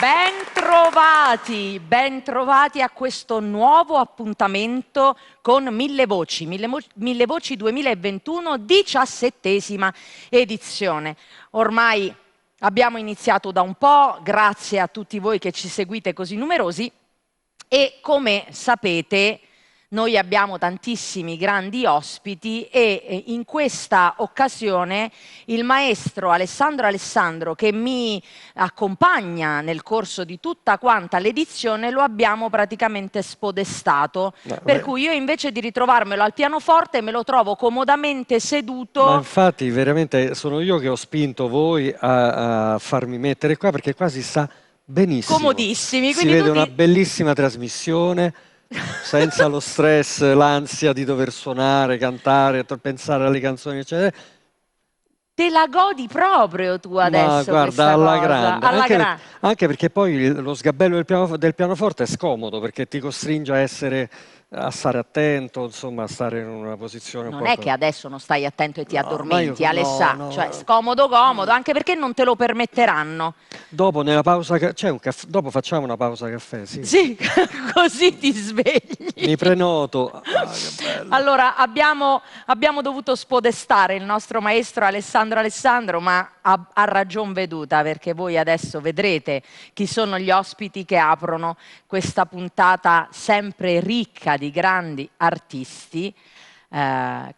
ben trovati a questo nuovo appuntamento con Mille Voci, Mille Voci 2021, 17ª edizione. Ormai abbiamo iniziato da un po', grazie a tutti voi che ci seguite così numerosi e come sapete noi abbiamo tantissimi grandi ospiti e in questa occasione il maestro Alessandro che mi accompagna nel corso di tutta quanta l'edizione lo abbiamo praticamente spodestato, per cui io invece di ritrovarmelo al pianoforte me lo trovo comodamente seduto. Ma infatti veramente sono io che ho spinto voi a farmi mettere qua perché qua si sta benissimo. Comodissimi. Si vede una bellissima trasmissione. Senza lo stress, l'ansia di dover suonare, cantare, pensare alle canzoni, eccetera. Te la godi proprio tu adesso? Ma guarda, alla grande. Anche perché poi lo sgabello del pianoforte è scomodo perché ti costringe a stare attento, insomma, a stare in una posizione non è che adesso non stai attento e ti addormenti, Alessandro, no. Cioè scomodo, anche perché non te lo permetteranno. Dopo nella pausa c'è un caffè, dopo facciamo una pausa caffè, sì. Sì, così ti svegli. Mi prenoto. Che bello. Allora, abbiamo dovuto spodestare il nostro maestro Alessandro, ma ha ragion veduta, perché voi adesso vedrete chi sono gli ospiti che aprono questa puntata sempre ricca di grandi artisti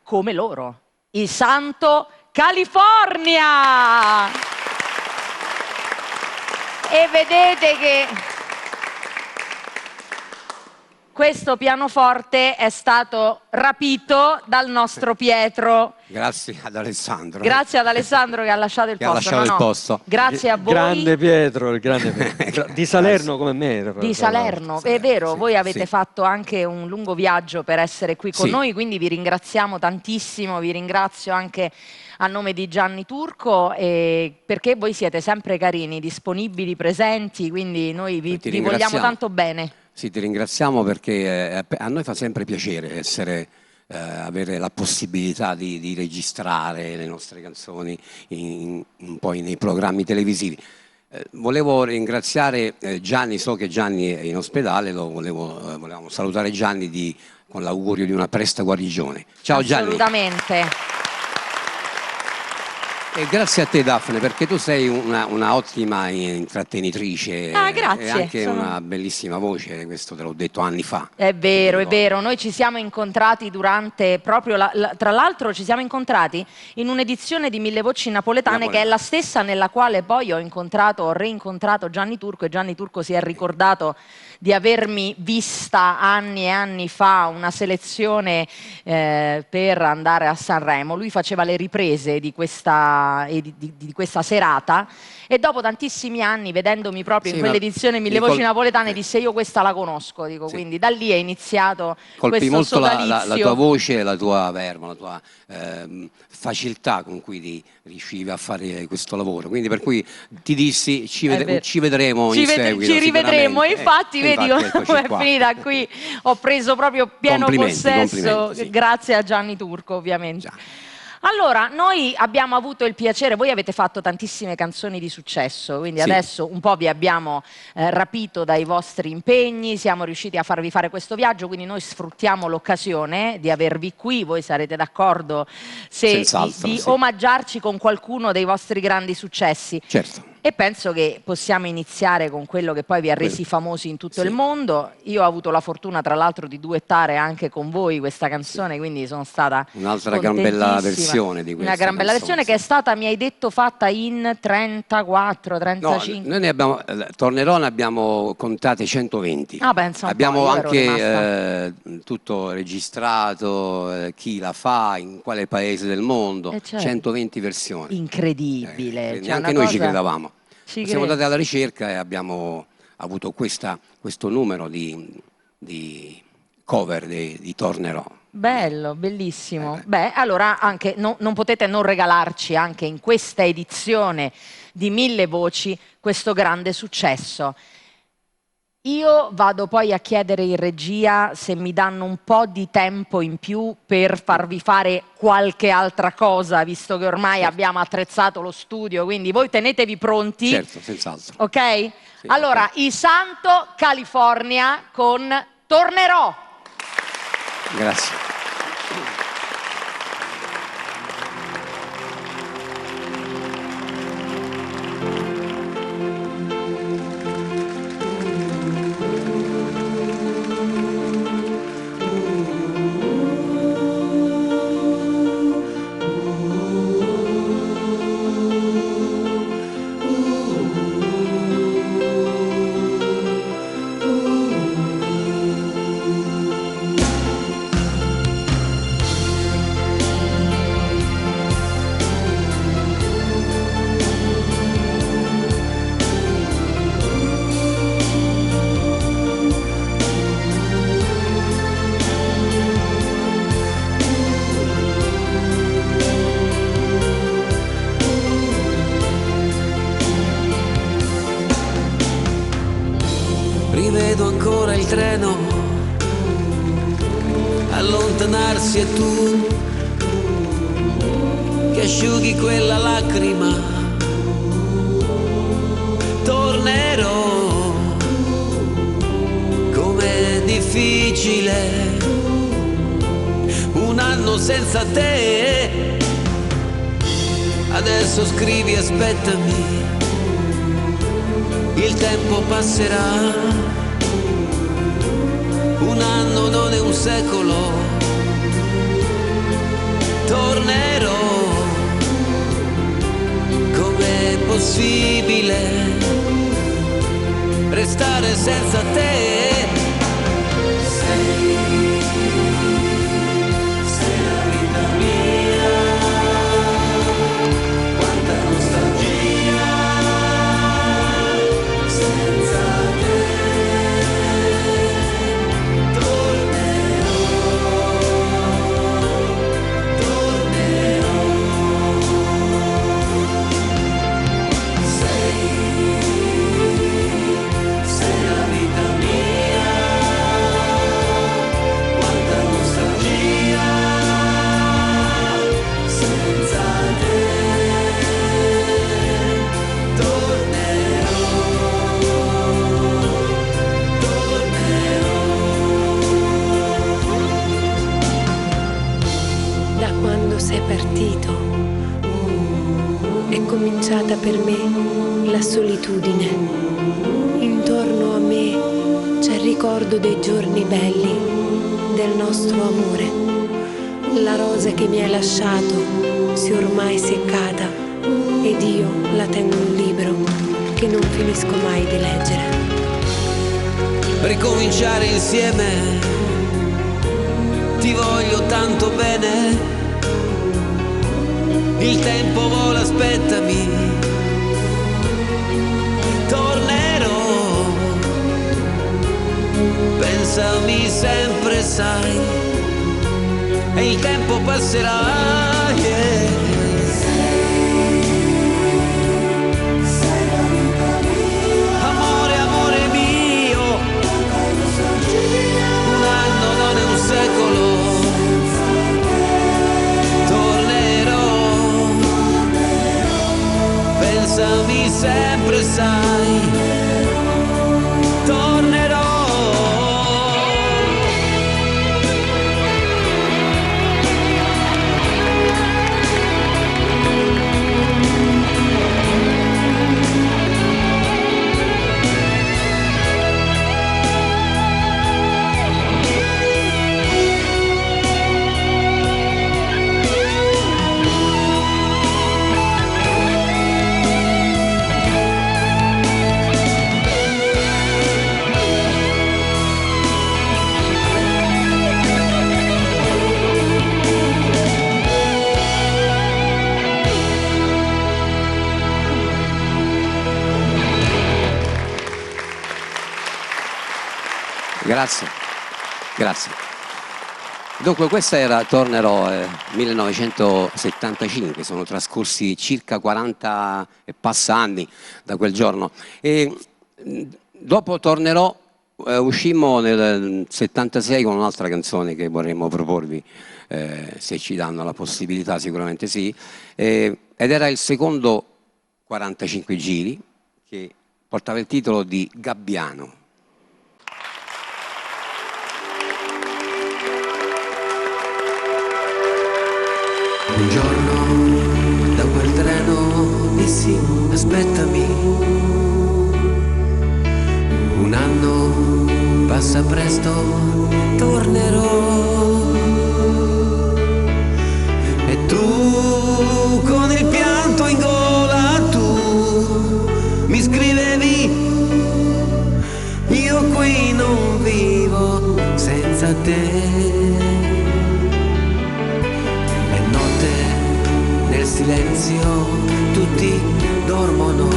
come loro. Il Santo California! E vedete che questo pianoforte è stato rapito dal nostro Pietro. Grazie ad Alessandro. Grazie ad Alessandro che ha lasciato il posto. Grazie a voi. Grande Pietro. Di Salerno come me. Di Salerno, è vero, sì, voi avete fatto anche un lungo viaggio per essere qui con noi, quindi vi ringraziamo tantissimo, vi ringrazio anche a nome di Gianni Turco, perché voi siete sempre carini, disponibili, presenti, quindi noi vi vogliamo tanto bene. Sì, ti ringraziamo perché a noi fa sempre piacere avere la possibilità di registrare le nostre canzoni poi nei programmi televisivi. Volevo ringraziare Gianni, so che Gianni è in ospedale, volevamo salutare Gianni con l'augurio di una presta guarigione. Ciao Gianni. Assolutamente. E grazie a te Daphne, perché tu sei una ottima intrattenitrice e anche una bellissima voce, questo te l'ho detto anni fa. È vero, noi ci siamo incontrati durante proprio, tra l'altro ci siamo incontrati in un'edizione di Mille Voci Napoletane che è la stessa nella quale poi ho reincontrato Gianni Turco e Gianni Turco si è ricordato di avermi vista anni e anni fa una selezione per andare a Sanremo. Lui faceva le riprese di questa serata e dopo tantissimi anni, vedendomi proprio in quell'edizione Mille Voci Napoletane, disse io questa la conosco, quindi da lì è iniziato colpì questo molto sodalizio. la tua voce, la tua verba, la tua facilità con cui riuscivi a fare questo lavoro, quindi per cui ti dissi ci vedremo in seguito. Ci rivedremo e infatti vedi come è finita qui, ho preso proprio pieno possesso, grazie a Gianni Turco ovviamente. Allora, noi abbiamo avuto il piacere, voi avete fatto tantissime canzoni di successo, quindi adesso un po' vi abbiamo rapito dai vostri impegni, siamo riusciti a farvi fare questo viaggio, quindi noi sfruttiamo l'occasione di avervi qui, voi sarete d'accordo di omaggiarci con qualcuno dei vostri grandi successi. Certo. E penso che possiamo iniziare con quello che poi vi ha resi famosi in tutto il mondo. Io ho avuto la fortuna tra l'altro di duettare anche con voi questa canzone, quindi sono stata un'altra gran bella versione di questa. Una gran bella versione che è stata, mi hai detto, fatta in 34, 35. No, noi ne abbiamo, Tornerò ne abbiamo contate 120. Abbiamo anche tutto registrato, chi la fa, in quale paese del mondo, 120 versioni. Incredibile. Neanche noi ci credevamo. Siamo andati alla ricerca e abbiamo avuto questo numero di cover di Tornerò. Bello, bellissimo. Beh, allora anche non potete non regalarci anche in questa edizione di Mille Voci questo grande successo. Io vado poi a chiedere in regia se mi danno un po' di tempo in più per farvi fare qualche altra cosa, visto che ormai abbiamo attrezzato lo studio, quindi voi tenetevi pronti. Certo, senz'altro. Ok? Allora, i Santo California con Tornerò. Grazie. Rivedo ancora il treno allontanarsi e tu che asciughi quella lacrima. Tornerò, com'è difficile un anno senza te. Adesso scrivi aspettami, il tempo passerà. Un anno non è un secolo. Tornerò, com'è possibile restare senza te? Sei la vita mia, quanta nostalgia senza te. Sei partito, è cominciata per me la solitudine. Intorno a me c'è il ricordo dei giorni belli, del nostro amore. La rosa che mi hai lasciato si è ormai seccata ed io la tengo un libro che non finisco mai di leggere. Ricominciare insieme, ti voglio tanto bene. Il tempo vola, aspettami, tornerò, pensami sempre, sai, e il tempo passerà, yeah. Sei la vita mia, amore, amore mio, un anno non è un secolo. Pensami sempre, sai, tornerò. Grazie, grazie. Dunque questa era Tornerò 1975, sono trascorsi circa 40 e passa anni da quel giorno. E dopo Tornerò uscimmo nel 76 con un'altra canzone che vorremmo proporvi, se ci danno la possibilità, sicuramente sì, ed era il secondo 45 giri che portava il titolo di Gabbiano. Un giorno da quel treno dissi aspettami, un anno passa presto, tornerò, e tu con il pianto in gola tu mi scrivevi, io qui non vivo senza te. Nel silenzio tutti dormono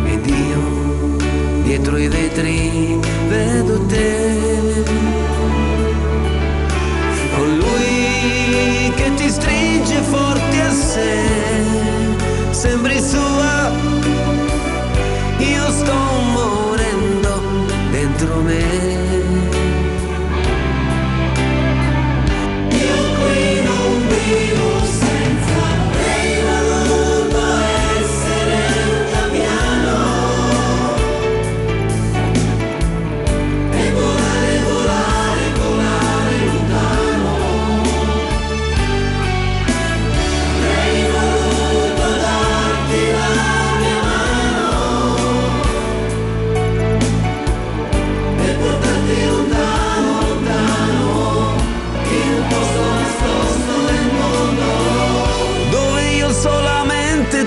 ed io dietro i vetri vedo te, con lui che ti stringe forte a sé, sembri sua, io sto morendo dentro me.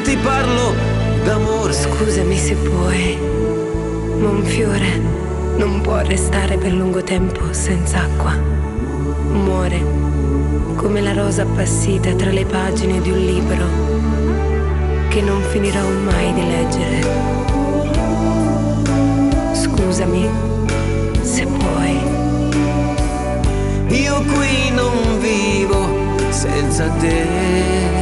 Ti parlo d'amore. Scusami se puoi, ma un fiore non può restare per lungo tempo senza acqua. Muore come la rosa appassita tra le pagine di un libro che non finirò mai di leggere. Scusami se puoi. Io qui non vivo senza te.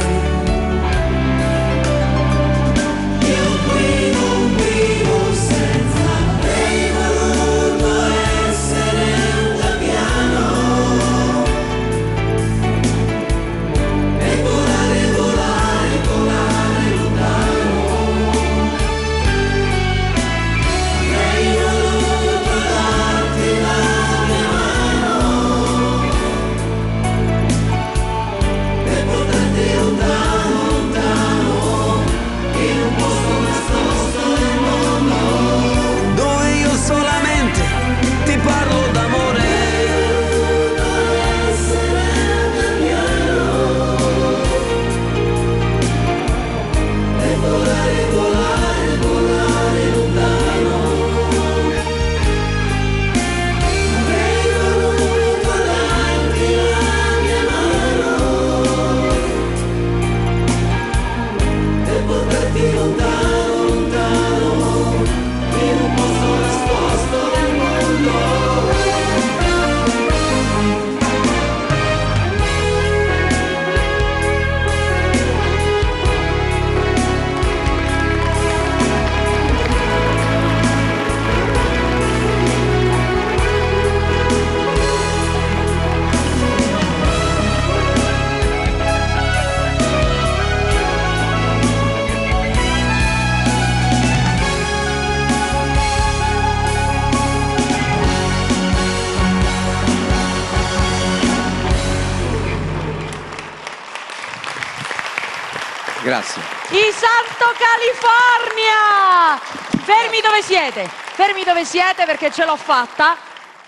Grazie. I Santo California! Fermi dove siete? Fermi dove siete perché ce l'ho fatta.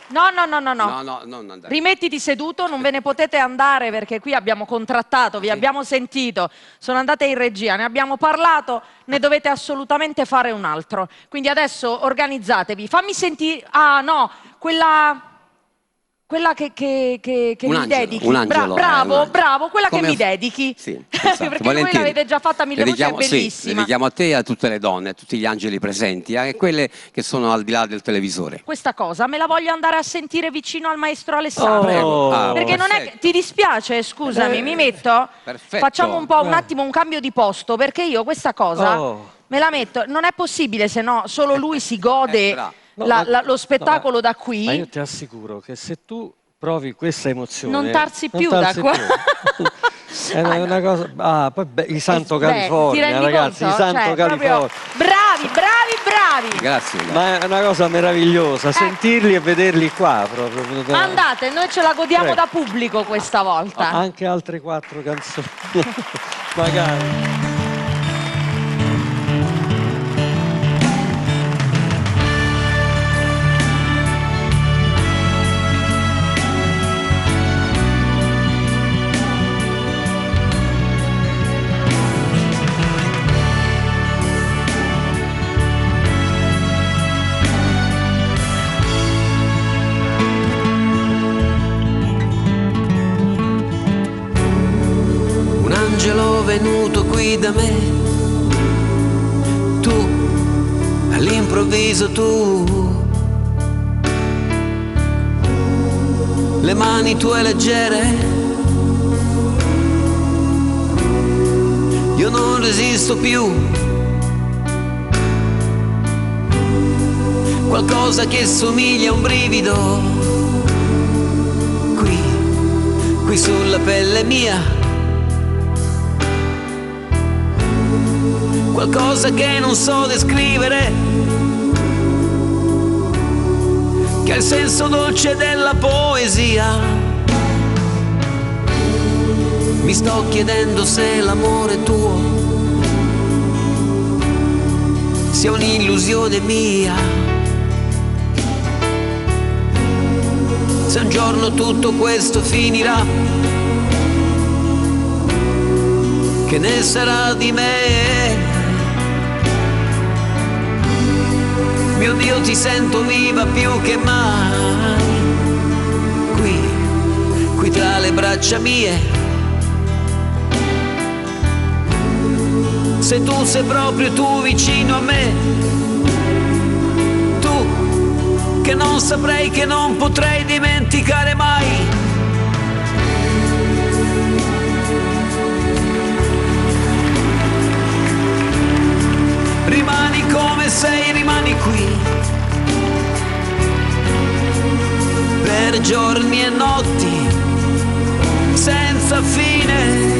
No. Non andare. Rimettiti seduto, non ve ne potete andare perché qui abbiamo contrattato, vi abbiamo sentito, sono andate in regia, ne abbiamo parlato, ne dovete assolutamente fare un altro. Quindi adesso organizzatevi. Fammi sentire... Ah no, quella che mi dedichi. Un angelo, bravo, quella che mi dedichi. Sì, esatto, perché voi l'avete già fatta mille volte, è bellissima. Sì, dedichiamo a te e a tutte le donne, a tutti gli angeli presenti, e quelle che sono al di là del televisore. Questa cosa me la voglio andare a sentire vicino al maestro Alessandro. Perché non è che... Ti dispiace? Scusami, mi metto? Perfetto. Facciamo un po' un attimo un cambio di posto, perché io questa cosa me la metto. Non è possibile, se no solo lui si gode... lo spettacolo da qui. Ma io ti assicuro che se tu provi questa emozione non tarsi più da qua. È una cosa... poi i Santo California, ragazzi, i Santo California. Bravi, bravi, bravi! Grazie. Ma è una cosa meravigliosa, sentirli e vederli qua proprio. Andate, noi ce la godiamo da pubblico questa volta. Anche altre 4 canzoni, magari. Venuto qui da me, tu, all'improvviso tu, le mani tue leggere, io non resisto più, qualcosa che somiglia a un brivido, qui sulla pelle mia. Qualcosa che non so descrivere, che ha il senso dolce della poesia. Mi sto chiedendo se l'amore tuo sia un'illusione mia. Se un giorno tutto questo finirà, che ne sarà di me? Mio Dio, ti sento viva più che mai, qui tra le braccia mie. Se tu sei proprio tu vicino a me, tu che non saprei, che non potrei dimenticare mai. Rimani come sei, rimani qui, per giorni e notti, senza fine.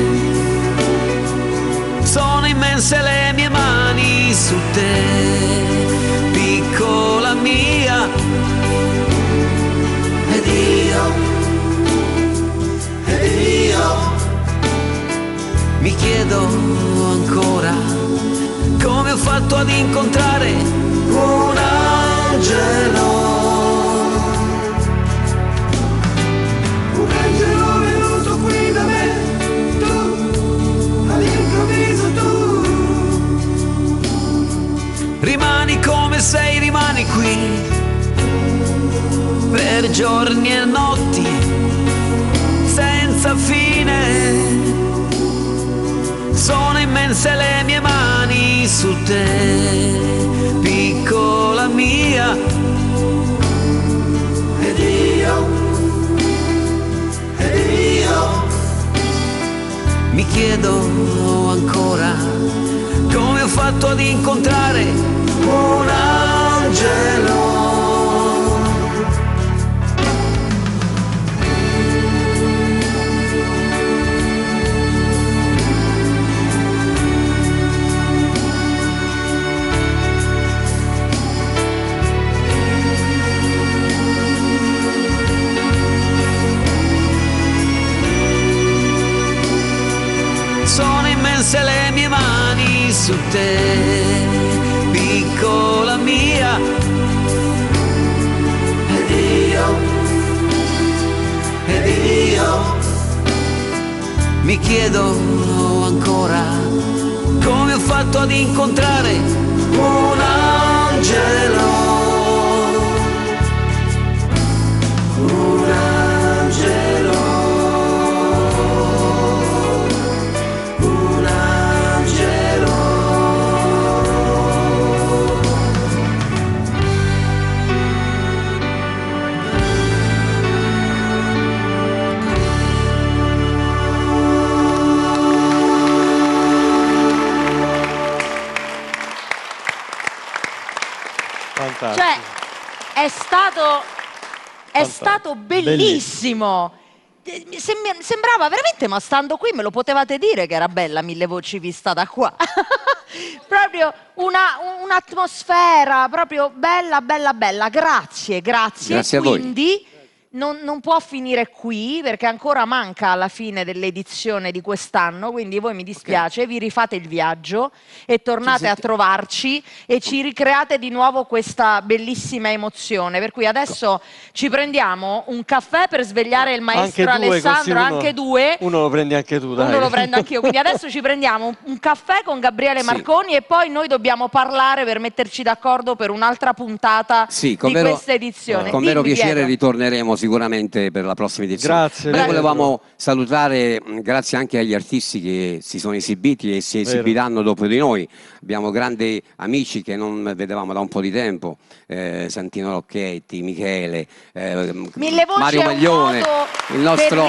Sono immense le mie mani su te, piccola mia. Ed io mi chiedo ancora come ho fatto ad incontrare un angelo. Un angelo venuto qui da me, tu, all'improvviso tu. Rimani come sei, rimani qui, per giorni e notti, senza fine. Sono immense le mie mani su te, piccola mia. Ed io mi chiedo ancora come ho fatto ad incontrare un angelo. Se le mie mani su te, piccola mia. Ed io mi chiedo ancora come ho fatto ad incontrare un angelo. Un angelo. Cioè, è stato bellissimo. sembrava veramente, ma stando qui me lo potevate dire che era bella Mille Voci vista da qua. Proprio un'atmosfera proprio bella, bella, bella. Grazie. Grazie a voi. Quindi non può finire qui perché ancora manca alla fine dell'edizione di quest'anno, quindi voi mi dispiace, vi rifate il viaggio e tornate a trovarci e ci ricreate di nuovo questa bellissima emozione. Per cui adesso ci prendiamo un caffè per svegliare il maestro Alessandro, anche due. Uno lo prendi anche tu, dai. Uno lo prendo anch'io, quindi adesso ci prendiamo un caffè con Gabriele Marconi e poi noi dobbiamo parlare per metterci d'accordo per un'altra puntata di questa edizione. Con vero piacere ritorneremo sicuramente per la prossima edizione. Grazie. Noi volevamo salutare, grazie anche agli artisti che si sono esibiti e si esibiranno dopo di noi. Abbiamo grandi amici che non vedevamo da un po' di tempo, Santino Rocchetti, Michele, Mario Maglione, il nostro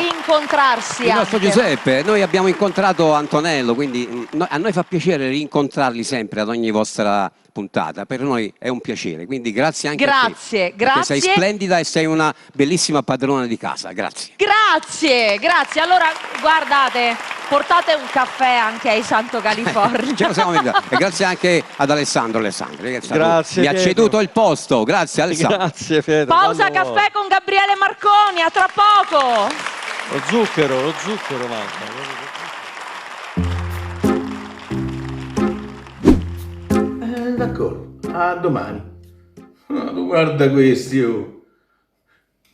Giuseppe. Noi abbiamo incontrato Antonello, quindi a noi fa piacere rincontrarli sempre ad ogni vostra puntata, per noi è un piacere, quindi grazie anche a te. Grazie. Sei splendida e sei una bellissima padrona di casa, grazie. Grazie. Allora, guardate, portate un caffè anche ai Santo California. E grazie anche ad Alessandro. Grazie. Mi ha ceduto il posto, grazie Alessandro. Grazie Pietro. Pausa caffè con Gabriele Marconi, a tra poco. Lo zucchero manca. D'accordo, a domani. Guarda questi, oh.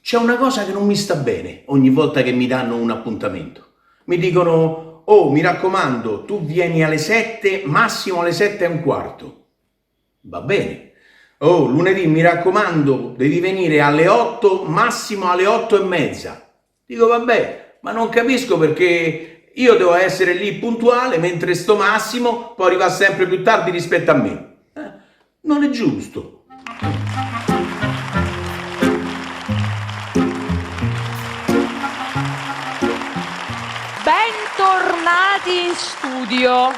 C'è una cosa che non mi sta bene ogni volta che mi danno un appuntamento. Mi dicono, oh, mi raccomando, tu vieni alle 7, massimo alle 7:15. Va bene. Oh, lunedì mi raccomando, devi venire alle 8, massimo alle 8:30. Dico, vabbè, ma non capisco perché io devo essere lì puntuale mentre sto Massimo poi arriva sempre più tardi rispetto a me. Non è giusto. Bentornati in studio.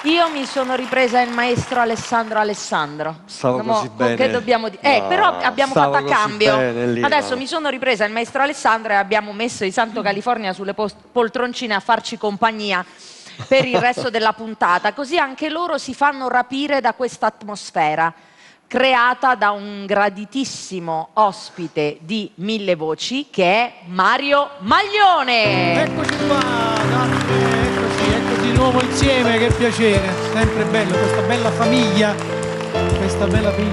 Io mi sono ripresa il maestro Alessandro. Stavo così bene. Che dobbiamo dire? Però abbiamo fatto a cambio. Adesso mi sono ripresa il maestro Alessandro e abbiamo messo i Santo California sulle poltroncine a farci compagnia per il resto della puntata, così anche loro si fanno rapire da questa atmosfera creata da un graditissimo ospite di Mille Voci che è Mario Maglione. Eccoci qua, eccoci di nuovo insieme, che piacere, sempre bello, questa bella famiglia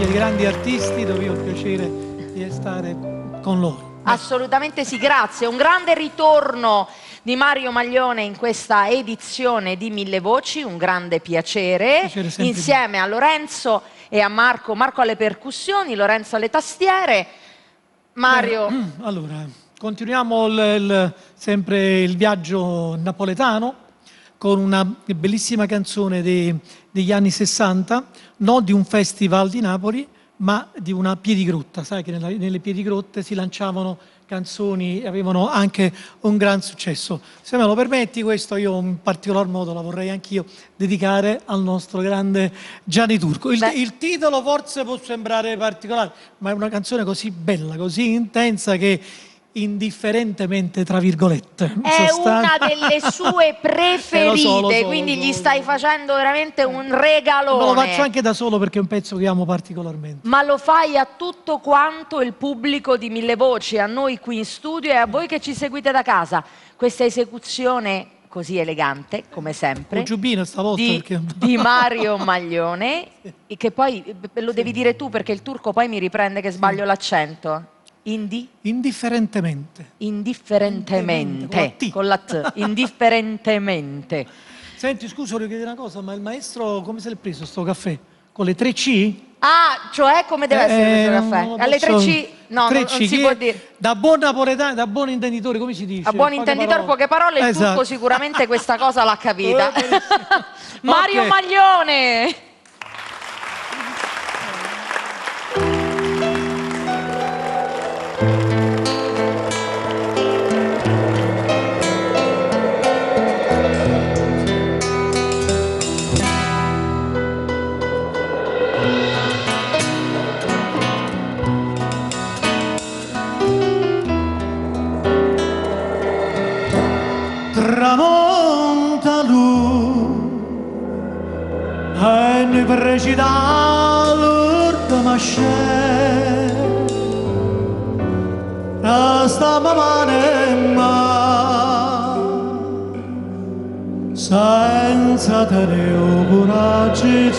di grandi artisti dove io ho il piacere di stare con loro. Assolutamente sì, grazie, un grande ritorno di Mario Maglione in questa edizione di Mille Voci, un grande piacere insieme a Lorenzo e a Marco alle percussioni, Lorenzo alle tastiere. Mario. Allora, continuiamo sempre il viaggio napoletano con una bellissima canzone degli anni 60, non di un festival di Napoli, ma di una piedigrotta. Sai che nelle piedigrotte si lanciavano canzoni e avevano anche un gran successo. Se me lo permetti, questo io in particolar modo la vorrei anch'io dedicare al nostro grande Gianni Turco. Il titolo forse può sembrare particolare, ma è una canzone così bella, così intensa che indifferentemente, tra virgolette, è una delle sue preferite, lo so, quindi gli stai facendo veramente un regalone. Lo faccio anche da solo perché è un pezzo che amo particolarmente. Ma lo fai a tutto quanto il pubblico di Mille Voci, a noi qui in studio e a voi che ci seguite da casa. Questa esecuzione così elegante, come sempre, stavolta di Mario Maglione, che poi lo devi dire tu perché il turco poi mi riprende che sbaglio l'accento. Indifferentemente. Con la T. Indifferentemente. Senti, scusa, voglio chiedere una cosa, ma il maestro come se l'è preso sto caffè? Con le 3 C? Ah, cioè come deve essere questo caffè? Alle 3 C? No, 3 C, non si può dire. Da buon napoletano, da buon intenditore, come si dice? A buon intenditore, poche parole, il turco sicuramente questa cosa l'ha capita. Mario Maglione! monta lui e ne precida l'ultima scena resta mano in mano senza tenere un coraggio di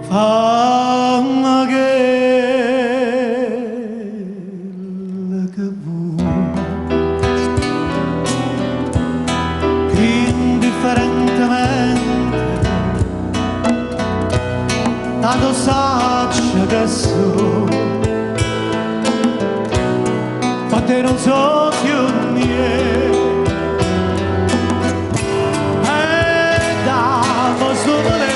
fammi che vuoi indifferentemente tanto saggio che so ma te non so più niente e dammi sto volere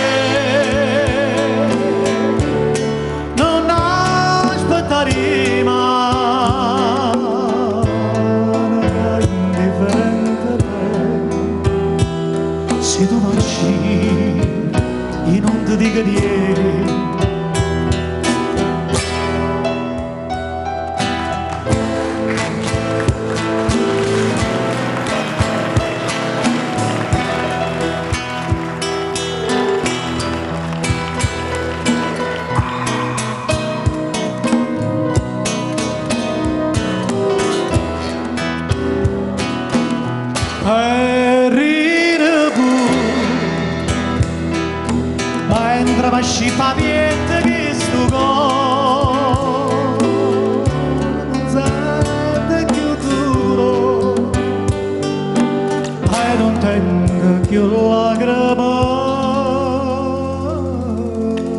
se tu marci io non ti dico niente ma ci fa niente che sto cuore non sente più duro e non tengo più lacrime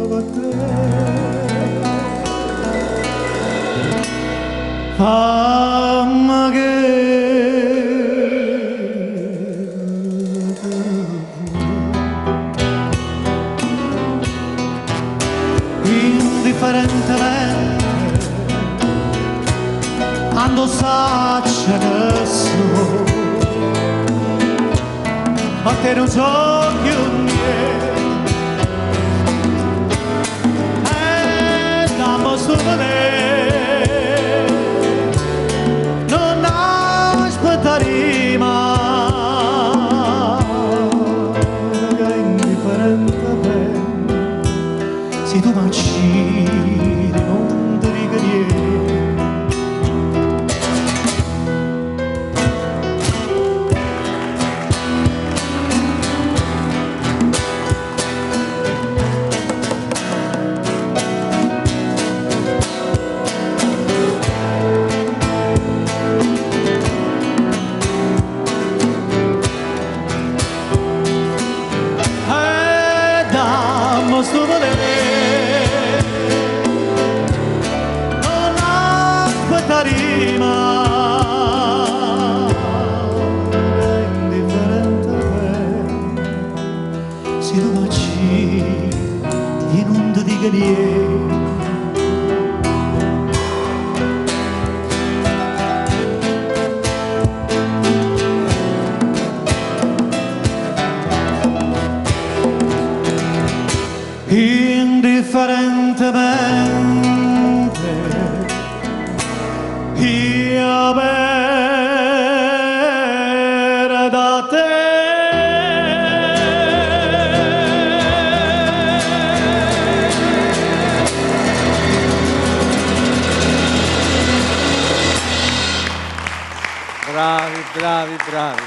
per te fammi che indifferentemente quando saccia che so ma te non so più niente e dammi sto vedere non aspettare mai che indifferentemente se tu marci non ti dico niente e dammi sto volere se tu marci io non ti dico niente indifferentemente io bere da te Bravi, bravi, bravi.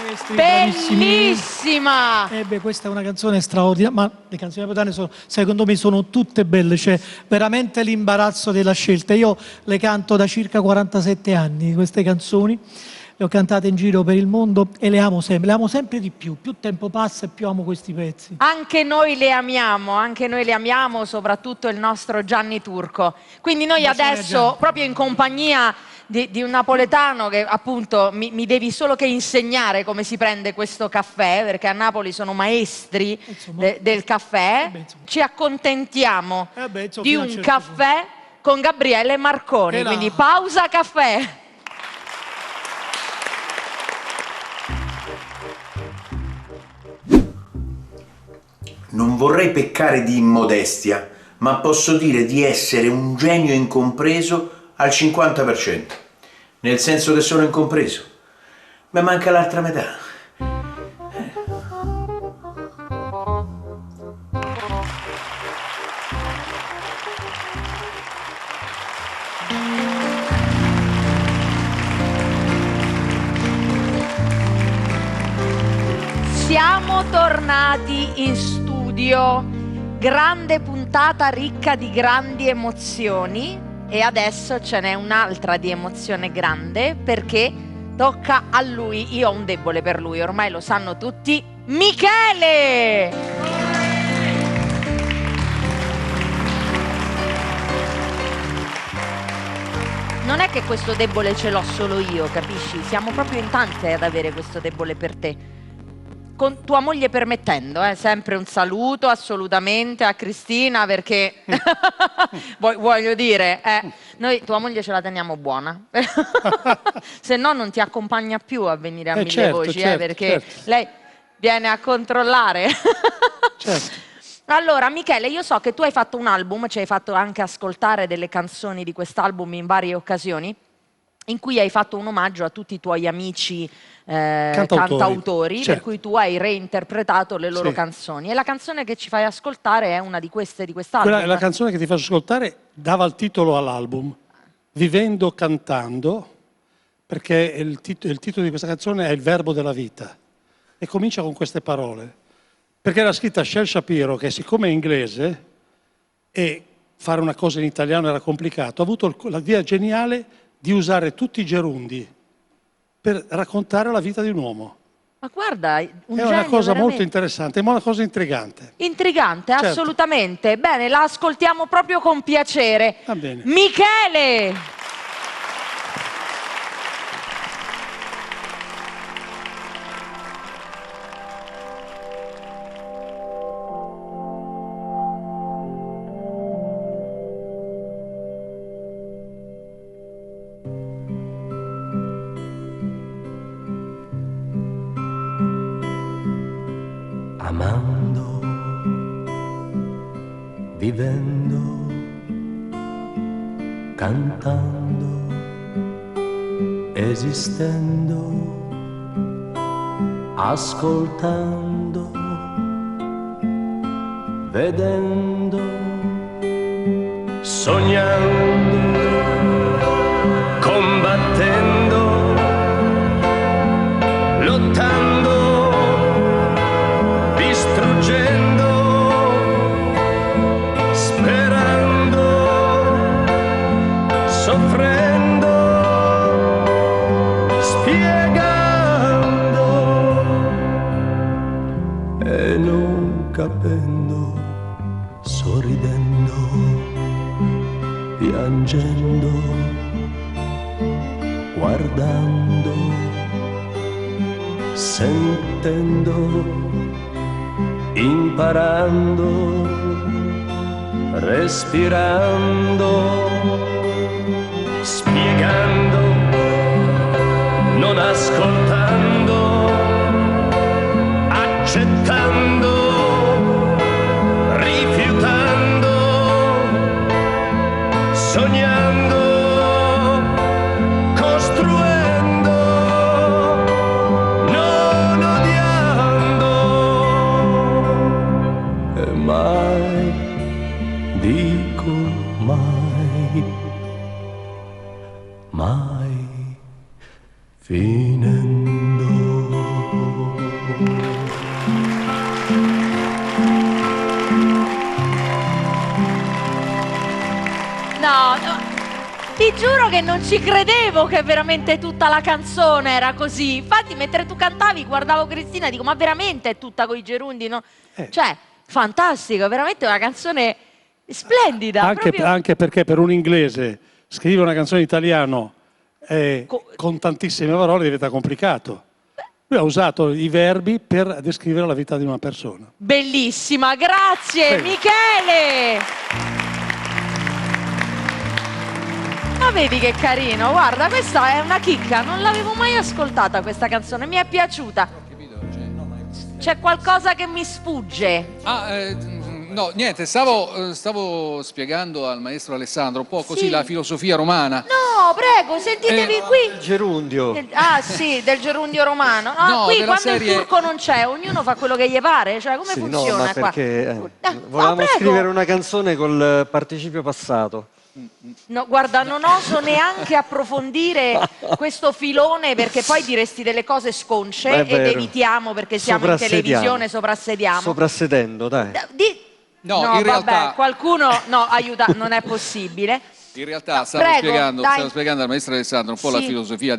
Maestri, bravissimi. Bellissima! Beh, questa è una canzone straordinaria, ma le canzoni napoletane secondo me sono tutte belle, c'è veramente l'imbarazzo della scelta. Io le canto da circa 47 anni, queste canzoni, le ho cantate in giro per il mondo e le amo sempre di più tempo passa e più amo questi pezzi. Anche noi le amiamo, soprattutto il nostro Gianni Turco. Quindi noi adesso, proprio in compagnia di un napoletano che appunto mi devi solo che insegnare come si prende questo caffè, perché a Napoli sono maestri del caffè, ci accontentiamo di un caffè con Gabriele Marconi, quindi pausa caffè. Non vorrei peccare di immodestia, ma posso dire di essere un genio incompreso al 50%, nel senso che sono incompreso. Mi manca l'altra metà. Siamo tornati in studio, grande puntata ricca di grandi emozioni e adesso ce n'è un'altra di emozione grande perché tocca a lui. Io ho un debole per lui, ormai lo sanno tutti, Michele! Non è che questo debole ce l'ho solo io, capisci? Siamo proprio in tante ad avere questo debole per te. Con tua moglie permettendo, sempre un saluto assolutamente a Cristina perché voglio dire, noi tua moglie ce la teniamo buona, se no non ti accompagna più a venire a Mille Voci, perché lei viene a controllare. Certo. Allora Michele, io so che tu hai fatto un album, ci hai fatto anche ascoltare delle canzoni di quest'album in varie occasioni, in cui hai fatto un omaggio a tutti i tuoi amici cantautori, certo, per cui tu hai reinterpretato le loro canzoni. E la canzone che ci fai ascoltare è una di queste di quest'album. La canzone che ti faccio ascoltare dava il titolo all'album, Vivendo cantando, perché il titolo di questa canzone è Il verbo della vita e comincia con queste parole. Perché era scritta Shel Shapiro, che siccome è inglese e fare una cosa in italiano era complicato, ha avuto l'idea geniale di usare tutti i gerundi per raccontare la vita di un uomo. Ma guarda, è una cosa veramente molto interessante, è una cosa intrigante. Intrigante, certo, assolutamente. Bene, la ascoltiamo proprio con piacere. Va bene. Michele! Amando, vivendo, cantando, esistendo, ascoltando, vedendo, sognando, combattendo, lottando, distruggendo, sperando, soffrendo, spiegando e non capendo, sorridendo, piangendo, guardando, sentendo, imparando, respirando, spiegando, non ascoltando, accettando, rifiutando, sognando, costruendo, non odiando. E mai, dico mai, mai finendo. No, ti giuro che non ci credevo che veramente tutta la canzone era così. Infatti mentre tu cantavi guardavo Cristina e dico ma veramente è tutta coi gerundi, no? Cioè, fantastico, veramente una canzone splendida. Anche perché per un inglese scrivere una canzone in italiano con tantissime parole diventa complicato. Lui ha usato i verbi per descrivere la vita di una persona. Bellissima, grazie Michele! Ma vedi che carino, guarda, questa è una chicca, non l'avevo mai ascoltata questa canzone, mi è piaciuta. C'è qualcosa che mi sfugge. No, niente, stavo spiegando al maestro Alessandro un po' così la filosofia romana. No, prego, sentitevi qui. Gerundio. Sì, del gerundio romano. No, qui quando il turco non c'è, ognuno fa quello che gli pare, cioè come funziona no, ma qua? perché volevamo scrivere una canzone col participio passato. No, guarda, non oso neanche approfondire questo filone perché poi diresti delle cose sconce ed evitiamo perché siamo in televisione, soprassedendo, dai. No, in realtà qualcuno aiuta, non è possibile. In realtà stavo spiegando al maestro Alessandro un po' la filosofia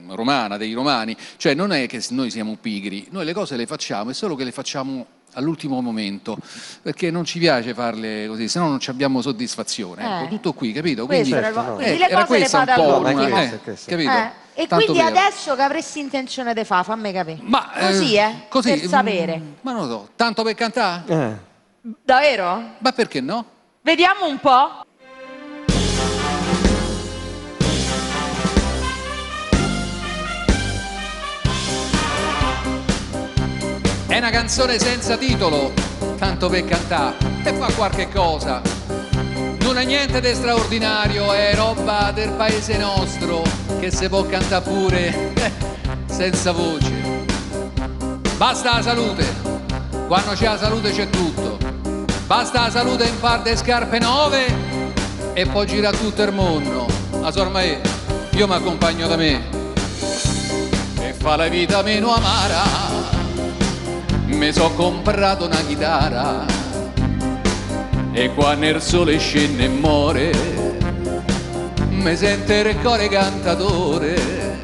romana, dei romani, cioè non è che noi siamo pigri, noi le cose le facciamo, è solo che le facciamo all'ultimo momento, perché non ci piace farle così, se no non ci abbiamo soddisfazione. Ecco, tutto qui, capito? Quindi, quindi le cose le fate all'ultimo. Capito? E tanto quindi vero. Adesso che avresti intenzione di fare, fammi capire. Ma, così, per sapere. Ma non lo so, tanto per cantare? Davvero? Ma perché no? Vediamo un po'. È una canzone senza titolo, tanto per cantare, e fa qualche cosa. Non è niente di straordinario, è roba del paese nostro, che si può cantare pure senza voce. Basta la salute, quando c'è la salute c'è tutto. Basta la salute in parte scarpe nuove e poi gira tutto il mondo. Ma ormai io mi accompagno da me e fa la vita meno amara. Mi so comprato una chitarra e quando il sole scende e muore mi sente il cuore cantatore.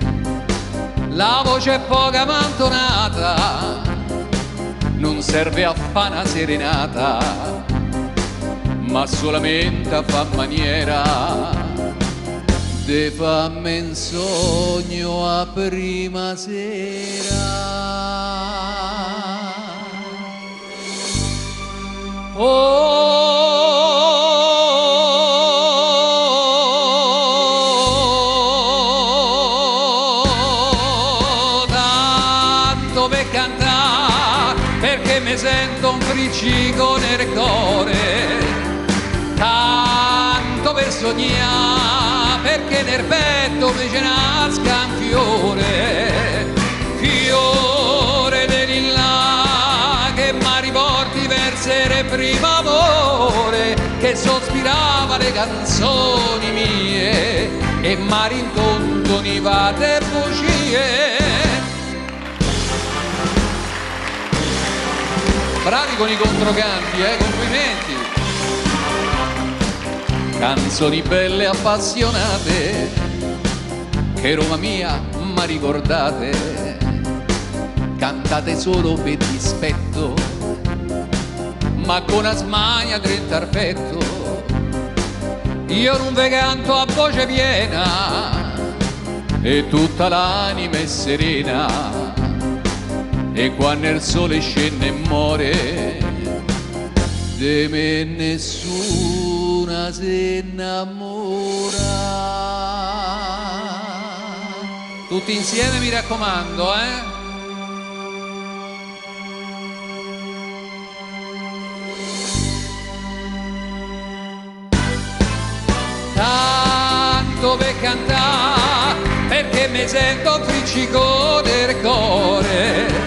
La voce è poca mantonata, non serve a fare una serenata, ma solamente a fa maniera de fammi un sogno a prima sera. Tanto per cantare, perché mi sento un friccico nel cuore. Tanto per sognare, perché nel petto mi c'è una scanfiore. Fiore del lilla che mi riporti verso il primo amore, che sospirava le canzoni mie e mi rincontoniva le bugie. Bravi con i controcanti, complimenti. Canzoni belle appassionate, che Roma mia mi ricordate, cantate solo per dispetto, ma con una smania drittarpetto. Io non ve canto a voce piena e tutta l'anima è serena, e quando il sole scende e muore de me nessuna si innamora. Tutti insieme, mi raccomando, Tanto per cantare, perché mi sento un friccico del cuore.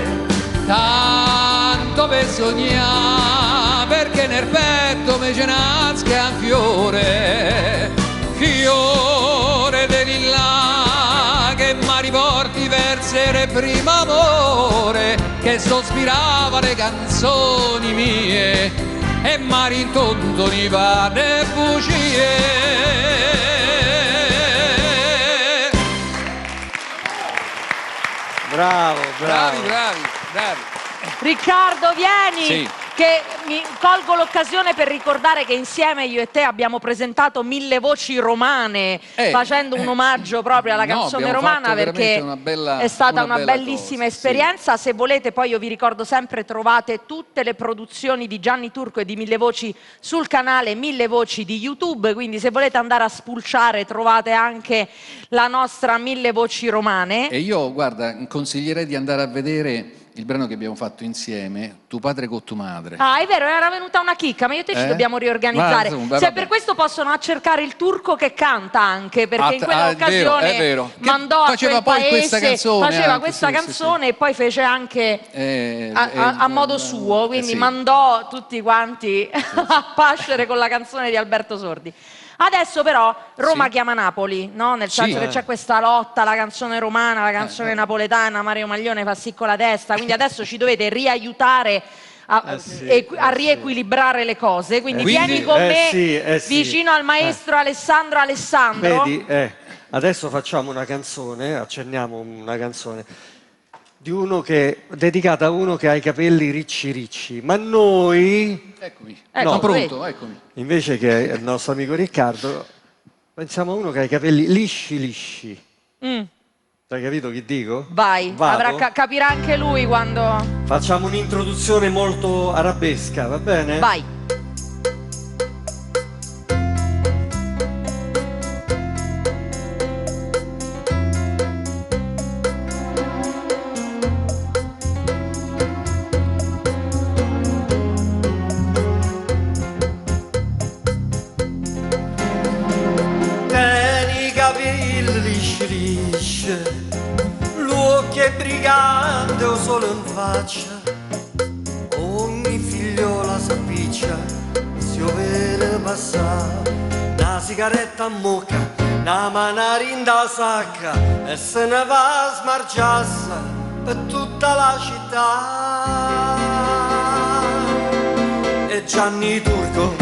Tanto per sognare, perché nel petto mi c'è una scanfiore. Fiore del lilla che mi riporti verso il primo amore, che sospirava le canzoni mie e mi rincontoniva le bugie. Bravo. Bravi. Riccardo, vieni! Sì. Che mi colgo l'occasione per ricordare che insieme io e te abbiamo presentato Mille Voci Romane, facendo un omaggio proprio alla canzone romana, perché è stata una bellissima esperienza. Sì. Se volete, poi io vi ricordo sempre, trovate tutte le produzioni di Gianni Turco e di Mille Voci sul canale Mille Voci di YouTube, quindi se volete andare a spulciare trovate anche la nostra Mille Voci Romane. E io, guarda, consiglierei di andare a vedere il brano che abbiamo fatto insieme, Tu padre con tu madre. Ah, è vero, era venuta una chicca, ma io e te ci dobbiamo riorganizzare. Se per questo possono accercare il turco che canta anche, perché in quella occasione mandò a quel paese, faceva questa canzone e poi fece anche a modo suo, quindi mandò tutti quanti a pascere con la canzone di Alberto Sordi. Adesso però Roma chiama Napoli, no? Nel senso che c'è questa lotta, la canzone romana, la canzone napoletana, Mario Maglione fa sì con la testa, quindi adesso ci dovete riaiutare a riequilibrare le cose, quindi vieni con me vicino al maestro Alessandro. Vedi, adesso facciamo una canzone, accenniamo una canzone di uno che dedicata a uno che ha i capelli ricci ricci, ma noi sono pronto, eccomi. Invece che il nostro amico Riccardo pensiamo a uno che ha i capelli lisci lisci. Hai capito che dico? Vai, capirà anche lui quando... Facciamo un'introduzione molto arabesca, va bene? Vai. L'occhio è brigante o solo in faccia, ogni figliola s'appiccia, si vede passare, una sigaretta a bocca, una manarinda a sacca e se ne va a smargiarsi per tutta la città. E Gianni Turco,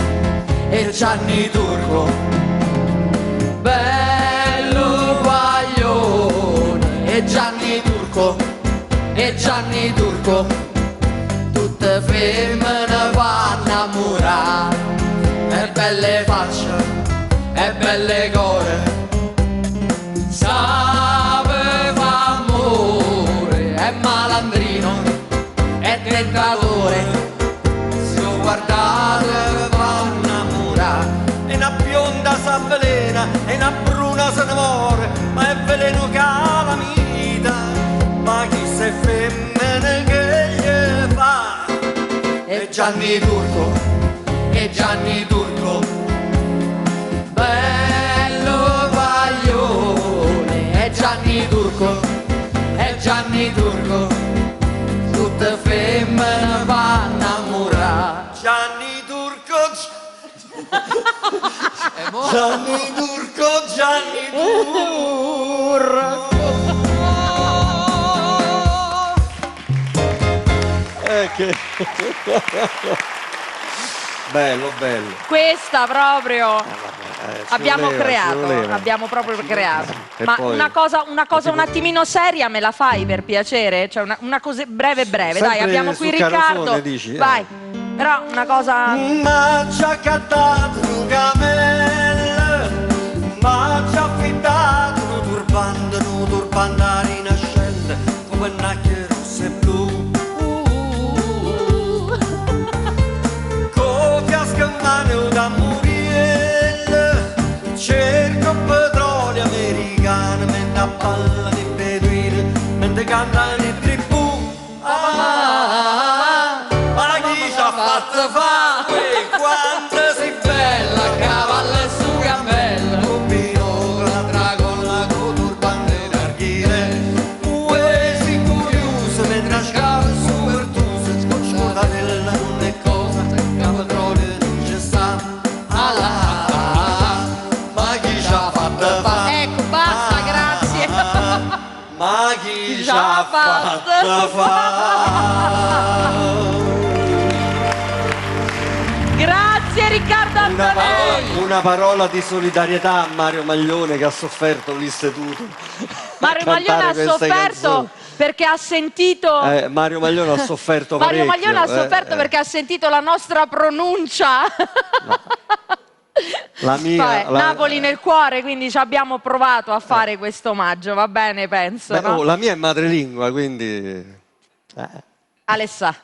bello guaglione, e Gianni Turco, tutte femmine vanno a murare, e belle facce, e belle core, sapeva amore, è malandrino, è tentatore, se lo guardate vanno a murare, e una bionda s'avvelena, e una bruna se ne muore, ma è veleno calamita, ma chi se femmine che gli fa? E Gianni Turco, bello guaglione, e Gianni Turco, tutte femmine vanno a murare. Gianni Turco, Gianni Turco. Bello. Questa proprio abbiamo proprio creato. Ma poi, una cosa un attimino seria me la fai per piacere? Cioè una cosa breve, dai, abbiamo qui Riccardo. Vai. Però una cosa... Ma ci ha cattato un cammello, ma ci ha affittato un turbante rinascente, come nacchie rosse e blu. Con fiasco in mano da Muriel, cerco petrolio americano, mentre a palla di beduine, mentre cantano i tribù. Fatta fa e quanto si bella cavallo su gambella con binocolo tragolla con turbante d'arghile si curioso mentre scava su Pertusa scocciatella non è cosa capatrone non c'è sta ma chi ci ha fatta fa ecco basta grazie ma chi ci ha fatta fa. Grazie Riccardo Antonelli. Una parola di solidarietà a Mario Maglione che ha sofferto l'istituto. Mario Maglione ha sofferto perché ha sentito... Mario Maglione ha sofferto parecchio. Mario Maglione ha sofferto perché ha sentito la nostra pronuncia. No. La mia, Napoli nel cuore, quindi ci abbiamo provato a fare questo omaggio, va bene, penso. No? La mia è madrelingua, quindi... Alessà.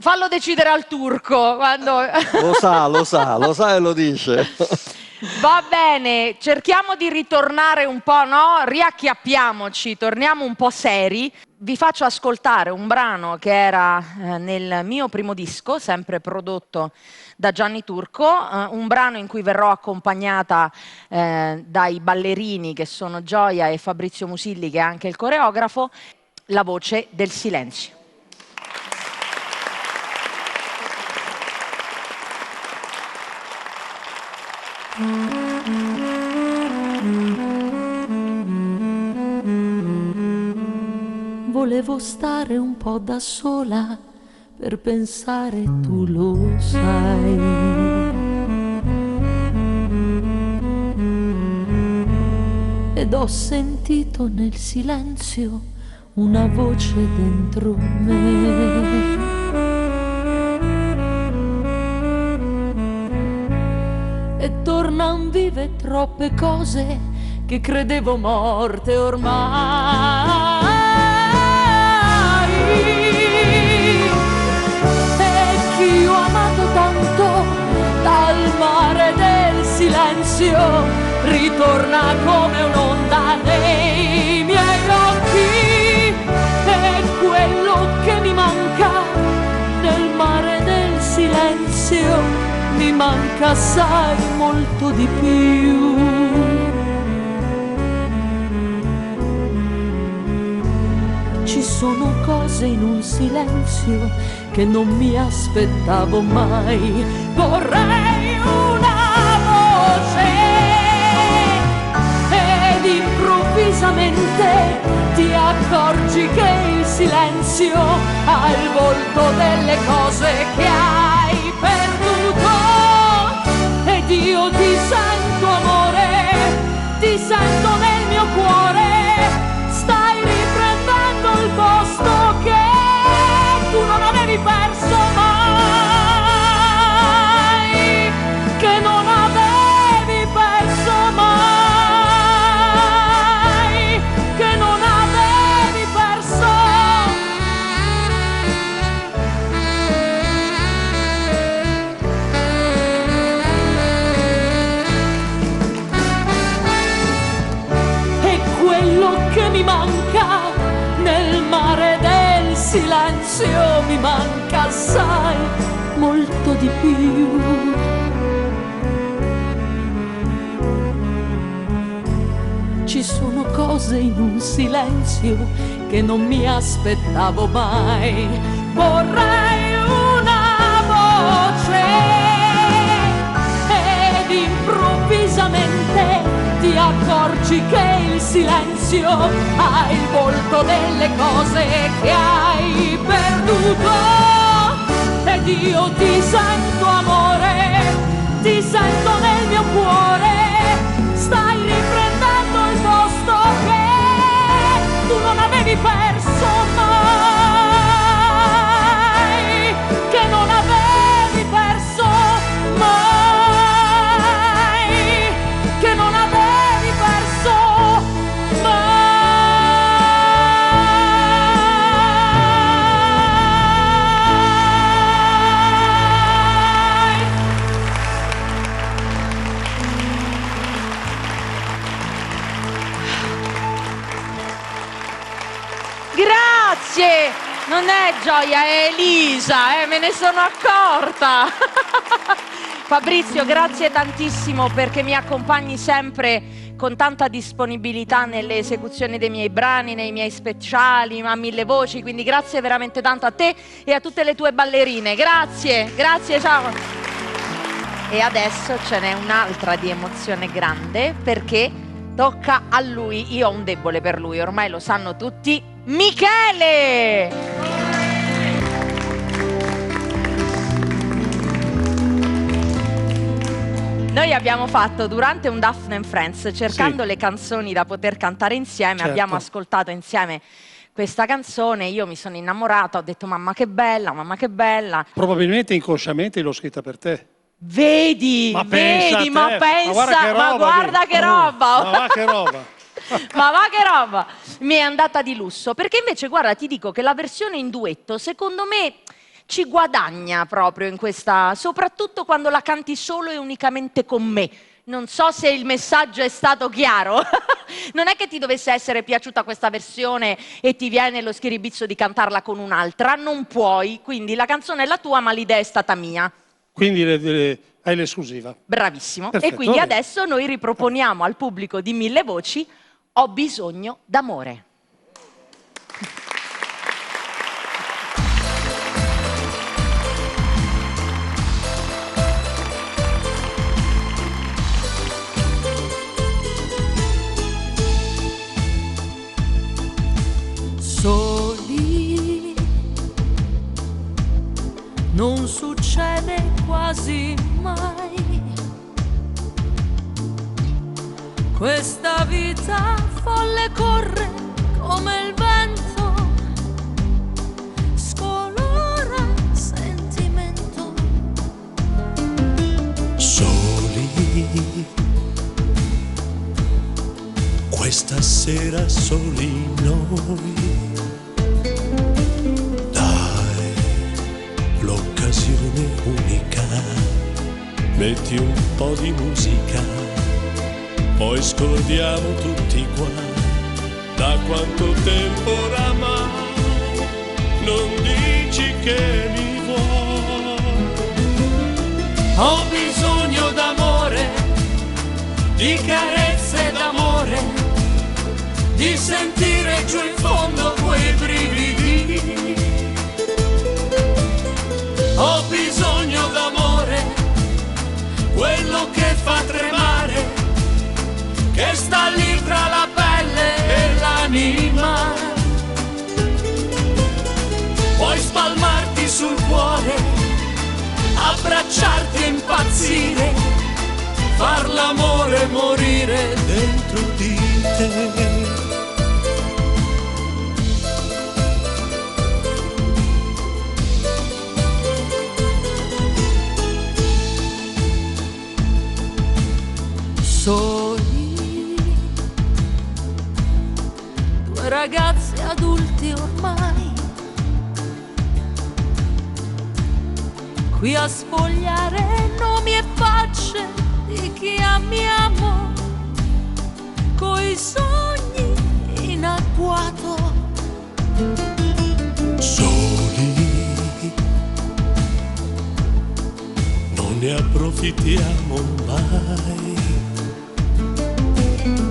Fallo decidere al turco quando... Lo sa e lo dice. Va bene, cerchiamo di ritornare un po', no? Riacchiappiamoci, torniamo un po' seri. Vi faccio ascoltare un brano che era nel mio primo disco, sempre prodotto da Gianni Turco, un brano in cui verrò accompagnata dai ballerini che sono Gioia e Fabrizio Musilli, che è anche il coreografo, La voce del silenzio. Volevo stare un po' da sola per pensare, tu lo sai. Ed ho sentito nel silenzio una voce dentro me. E tornan vive troppe cose che credevo morte ormai. E chi ho amato tanto dal mare del silenzio ritorna come un'onda nei miei occhi. E quello che mi manca nel mare del silenzio mi manca assai, molto di più. Ci sono cose in un silenzio che non mi aspettavo mai. Vorrei una voce ed improvvisamente ti accorgi che il silenzio ha il volto delle cose che hai perduto. Ed io ti sento amore, ti sento nel mio cuore. Stai riprendendo il posto che tu non avevi perso mai, che non avevi perso mai, che non avevi perso. E quello che mi manca nel mare del silenzio mi manca assai, molto di più. Ci sono cose in un silenzio che non mi aspettavo mai. Vorrei una voce ed improvvisamente ti accorgi che il silenzio ha il volto delle cose che hai perduto. Ed io ti sento amore, ti sento nel mio cuore. Stai riprendendo il posto che tu non avevi perso mai, che non avevi perso mai, che non avevi perso mai. Grazie! Non è Gioia, è Elisa, me ne sono accorta. Fabrizio, grazie tantissimo perché mi accompagni sempre con tanta disponibilità nelle esecuzioni dei miei brani, nei miei speciali, a Mille Voci, quindi grazie veramente tanto a te e a tutte le tue ballerine. Grazie, grazie, ciao. E adesso ce n'è un'altra di emozione grande perché tocca a lui. Io ho un debole per lui, ormai lo sanno tutti. Michele! Noi abbiamo fatto durante un Daphne and Friends, cercando le canzoni da poter cantare insieme, abbiamo ascoltato insieme questa canzone, io mi sono innamorata, ho detto mamma che bella, mamma che bella. Probabilmente inconsciamente l'ho scritta per te. Vedi, ma vedi, ma guarda che roba! Ma va che roba! Ma va che roba! Mi è andata di lusso, perché invece guarda ti dico che la versione in duetto secondo me ci guadagna proprio in questa, soprattutto quando la canti solo e unicamente con me. Non so se il messaggio è stato chiaro. Non è che ti dovesse essere piaciuta questa versione e ti viene lo schiribizzo di cantarla con un'altra, non puoi, quindi la canzone è la tua ma l'idea è stata mia. Quindi hai l'esclusiva. Bravissimo. Perfetto, e quindi vabbè. adesso noi riproponiamo al pubblico di Mille Voci Ho bisogno d'amore. Soli, non succede quasi mai. Questa vita folle corre come il vento, scolora sentimento. Soli, questa sera soli noi. Dai, l'occasione unica, metti un po' di musica, poi scordiamo tutti qua, da quanto tempo oramai non dici che mi vuoi. Ho bisogno d'amore, di carezze d'amore, di sentire giù in fondo quei brividi. Ho bisogno d'amore, quello che fa tremare, che sta lì tra la pelle e l'anima. Puoi spalmarti sul cuore, abbracciarti e impazzire, far l'amore morire dentro di te. Soli, due ragazzi adulti ormai, qui a sfogliare nomi e facce di chi amiamo, coi sogni in agguato. Soli, non ne approfittiamo mai.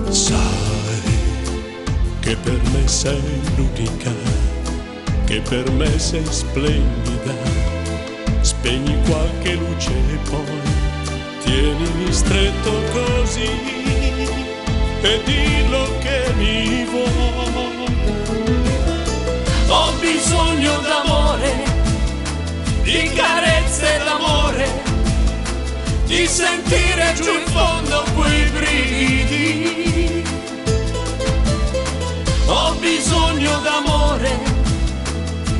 Sai che per me sei l'unica, che per me sei splendida. Spegni qualche luce e poi tienimi stretto così e dillo che mi vuoi. Ho bisogno d'amore, di carezze d'amore, di sentire giù in fondo quei brividi. Ho bisogno d'amore,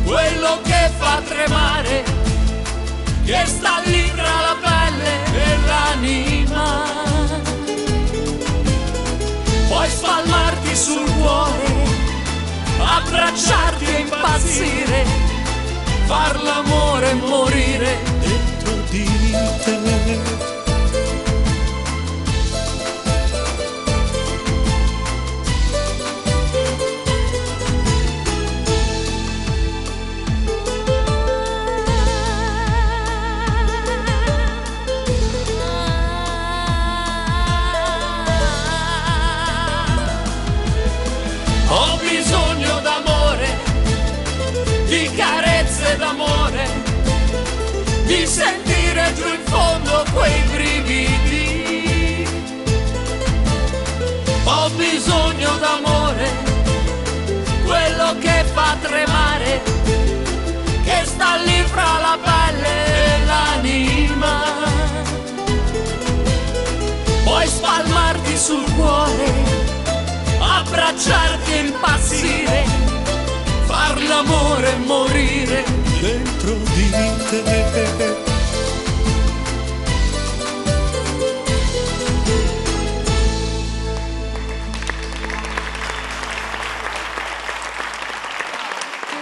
quello che fa tremare, che sta lì tra la pelle e l'anima. Puoi spalmarti sul cuore, abbracciarti e impazzire, far l'amore morire dentro di te. Ho bisogno d'amore, di carezze d'amore, di sentire giù in fondo quei brividi. Ho bisogno d'amore, quello che fa tremare, che sta lì fra la pelle e l'anima. Puoi spalmarti sul cuore, abbracciarti e impazzire, far l'amore morire dentro di te.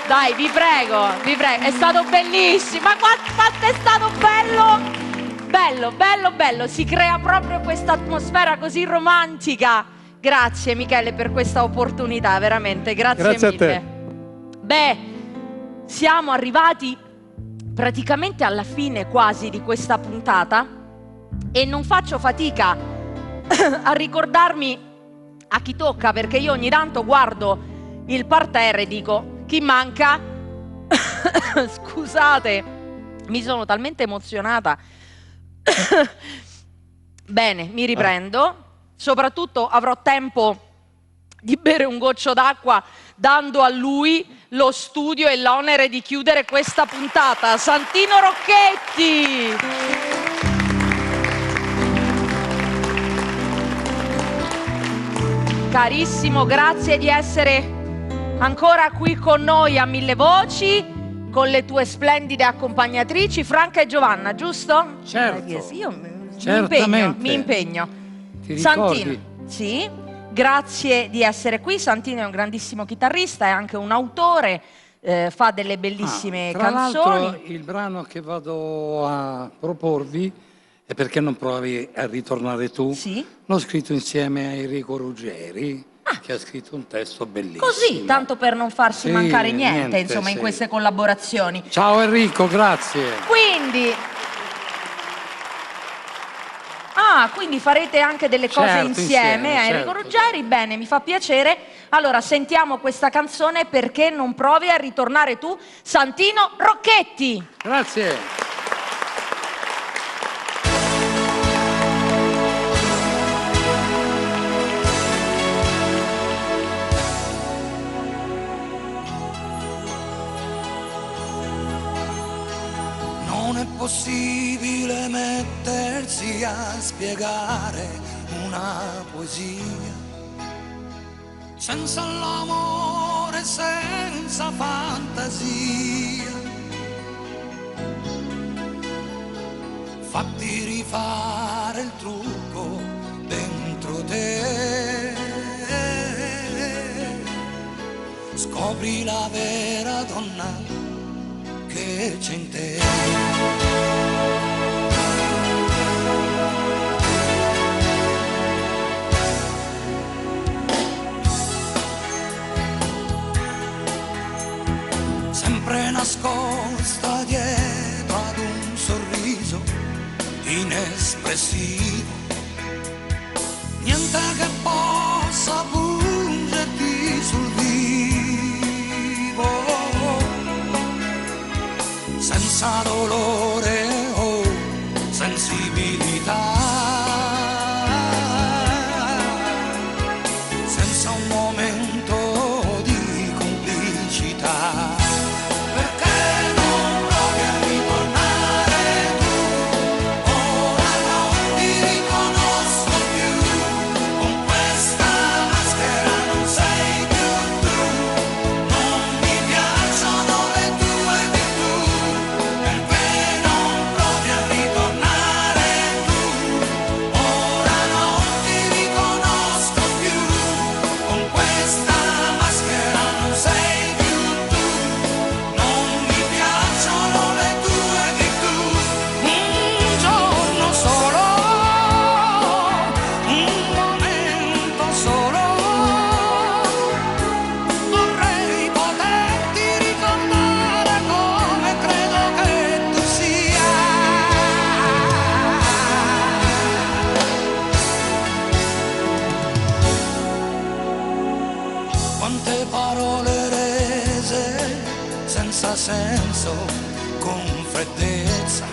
Dai, vi prego, è stato bellissimo, ma quanto è stato bello bello, bello, bello, si crea proprio questa atmosfera così romantica. Grazie Michele per questa opportunità, veramente, grazie mille. A te. Beh, siamo arrivati praticamente alla fine quasi di questa puntata e non faccio fatica a ricordarmi a chi tocca, perché io ogni tanto guardo il parterre e dico chi manca. Scusate, mi sono talmente emozionata. Bene, mi riprendo, soprattutto avrò tempo di bere un goccio d'acqua dando a lui lo studio e l'onere di chiudere questa puntata. Santino Rocchetti! Carissimo, grazie di essere ancora qui con noi a Mille Voci, con le tue splendide accompagnatrici, Franca e Giovanna, giusto? Certo. Io Certamente. mi impegno. Ti Santino, ricordi? sì, grazie di essere qui. Santino è un grandissimo chitarrista, è anche un autore, fa delle bellissime Tra canzoni. l'altro il brano che vado a proporvi, e perché non provi a ritornare tu? Sì. L'ho scritto insieme a Enrico Ruggeri, che ha scritto un testo bellissimo. Così, tanto per non farsi Sì, mancare niente, insomma, sì. in queste collaborazioni. Ciao Enrico, grazie. Quindi farete anche delle cose Certo, insieme a Enrico certo. Ruggeri, bene, mi fa piacere. Allora, sentiamo questa canzone Perché non provi a ritornare tu, Santino Rocchetti. Grazie. Non è possibile mettersi a spiegare una poesia senza l'amore, senza fantasia. Fatti rifare il trucco dentro te, scopri la vera donna che c'è in te. Sempre nascosta dietro ad un sorriso inespressivo, niente che possa pungerti sul vivo, senza dolore o sensibilità, senza un momento di complicità. Perché non provi a ritornare tu? Ora non ti riconosco più, con questa maschera non sei più tu, non mi piacciono le tue virtù. Perché non provi a ritornare tu? Ora non ti riconosco più, con questa maschera non sei più tu, non mi piacciono le tue virtù. Un giorno solo, un momento solo, vorrei poterti ricordare come credo che tu sia. Quante parole rese senza senso, con freddezza,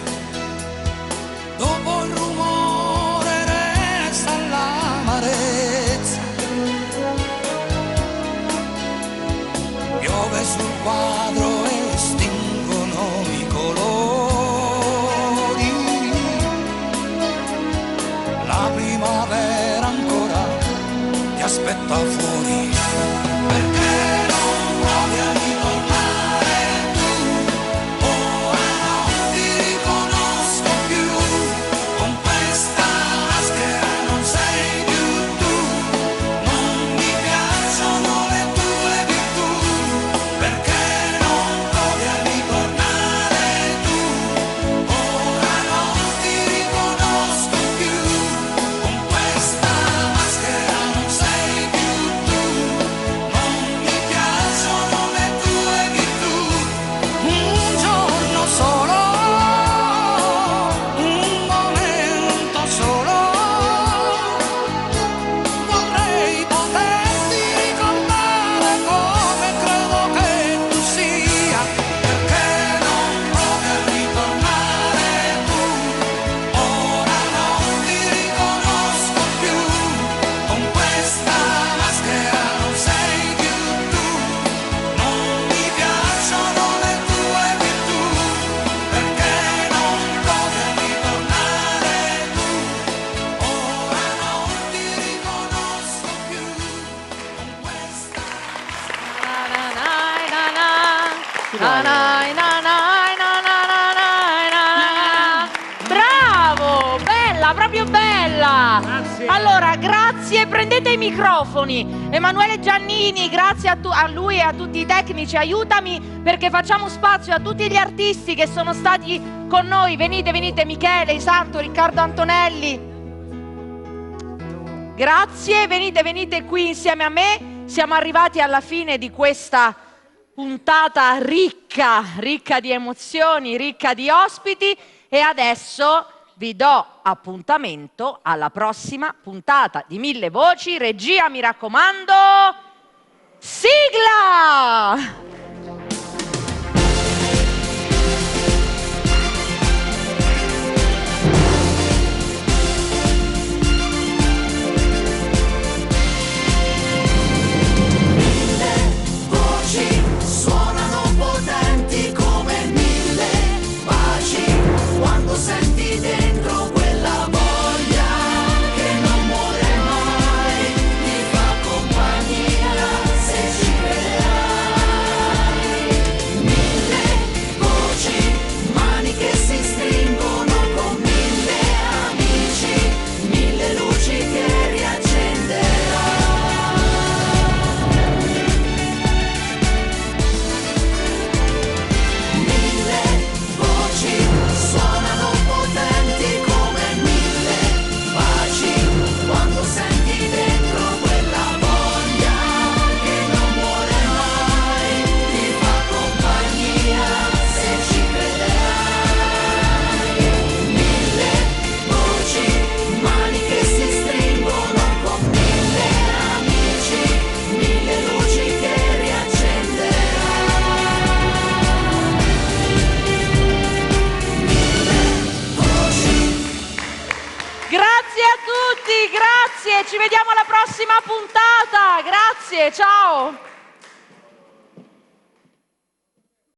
dopo il rumore resta l'amarezza. Piove sul quadro e stingono i colori, la primavera ancora ti aspetta fuori. Perché non provi a ritornare tu? Ora non ti riconosco più, con questa maschera non sei più tu, non mi piacciono le tue virtù. Perché non provi a ritornare tu? Ora non ti riconosco Bravo, bella, proprio bella. Grazie. Allora, grazie, prendete i microfoni. Emanuele Giannini, grazie a lui e a tutti i tecnici, aiutami perché facciamo spazio a tutti gli artisti che sono stati con noi. Venite, Michele Santo, Riccardo Antonelli. Grazie, venite qui insieme a me. Siamo arrivati alla fine di questa puntata ricca di emozioni, ricca di ospiti e adesso vi do appuntamento alla prossima puntata di Mille Voci. Regia, mi raccomando, sigla! Suonano potenti come mille baci quando senti dentro quella voglia che non muore mai, ti fa compagnia se ci crederai. Mille voci, mani che si stringono con mille amici, mille luci che riaccenderai. Suonano potenti come mille baci quando senti dentro quella voglia che non muore mai, ti fa compagnia se ci crederai. Mille voci, mani che si stringono con mille amici, mille luci che riaccenderai. Grazie a tutti, grazie, ci vediamo alla prossima puntata, grazie, ciao!